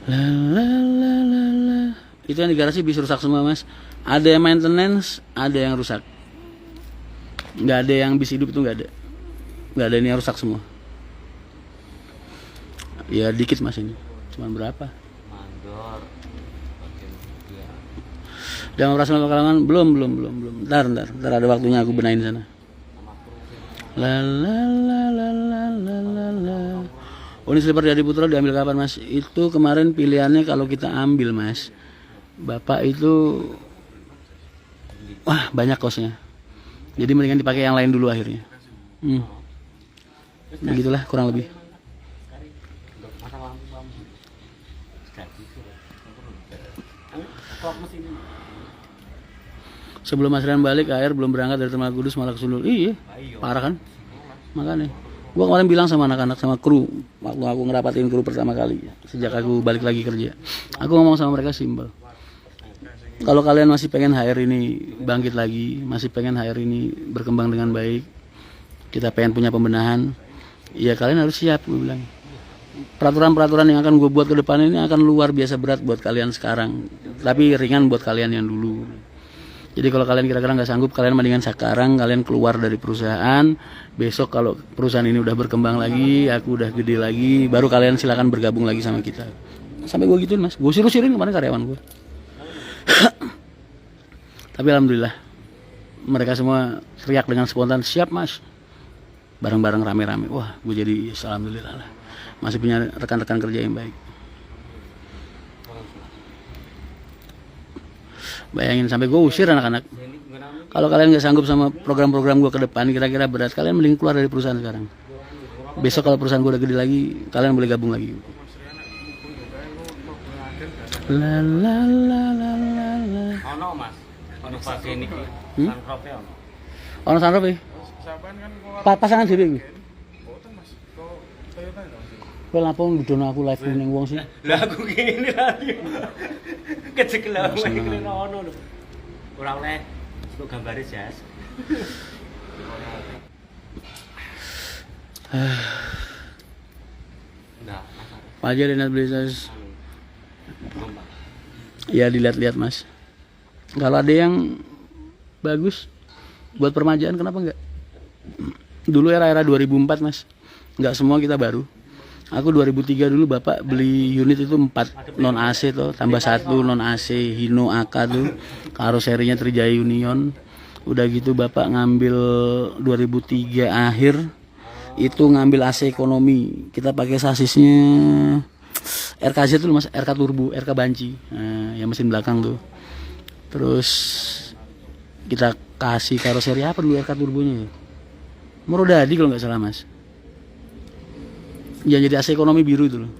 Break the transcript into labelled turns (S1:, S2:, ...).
S1: La la la la la. Itu yang di garasi bis rusak semua mas. Ada yang maintenance, ada yang rusak. Nggak ada yang bis hidup, itu nggak ada. Nggak ada, ini yang rusak semua. Ya dikit mas ini. Cuman berapa?
S2: Mandor.
S1: Udah operasional kalangan? Belum. Ntar ada waktunya aku benahin sana. La la la la la la la la. Oh, ini slipper dari Putra diambil kapan mas? Itu kemarin pilihannya kalau kita ambil mas, bapak itu wah banyak kosnya. Jadi mendingan dipakai yang lain dulu akhirnya. Begitulah kurang lebih. Sebelum Mas Rian balik, air belum berangkat dari Terminal Kudus malah kesundul. Iya, parah kan? Makanya gua kemarin bilang sama anak-anak, sama kru, waktu aku ngerapatin kru pertama kali sejak aku balik lagi kerja, aku ngomong sama mereka simpel. Kalau kalian masih pengen HR ini bangkit lagi, masih pengen HR ini berkembang dengan baik, kita pengen punya pembenahan, ya kalian harus siap, gue bilang. Peraturan-peraturan yang akan gue buat ke depan ini akan luar biasa berat buat kalian sekarang, tapi ringan buat kalian yang dulu. Jadi kalau kalian kira-kira nggak sanggup, kalian mendingan sekarang kalian keluar dari perusahaan. Besok kalau perusahaan ini udah berkembang lagi, aku udah gede lagi, baru kalian silakan bergabung lagi sama kita. Sampai gue gituin mas, gue siru-siruin kemarin karyawan gue. Tapi alhamdulillah mereka semua teriak dengan spontan, siap mas, bareng-bareng rame-rame. Wah, gue jadi alhamdulillah lah, masih punya rekan-rekan kerja yang baik. Bayangin sampai gue usir anak-anak. Kalau kalian nggak sanggup sama program-program gue ke depan, kira-kira berat, kalian mending keluar dari perusahaan sekarang. Besok kalau perusahaan gue udah gede lagi, kalian boleh gabung lagi. La la la la la la.
S2: Ono mas, ono fase ini. Sunroof ya ono.
S1: Ono sunroof ya? Pasangan dhewe iki. Kowe lapo ngudono aku live ning wong sih?
S2: Lah aku kene lagi. Kecekel aku iki ono lho. Ora oleh kok gambare jas. Nah,
S1: Wajar Dinas Bisnis. Ya dilihat-lihat mas. Kalau ada yang bagus buat permajaan kenapa enggak? Dulu era-era 2004 mas, enggak semua kita baru. Aku 2003 dulu bapak beli unit itu 4 non AC tuh, tambah 1 non AC Hino AK tuh, karoserinya Trijaya Union. Udah gitu bapak ngambil 2003 akhir itu ngambil AC ekonomi. Kita pakai sasisnya RKZ tuh mas, RK Turbo, RK Banci, yang mesin belakang tuh. Terus kita kasih karoseri apa dulu RK Turbonya ya? Merodadi kalau nggak salah mas. Ya jadi AC ekonomi biru itu loh.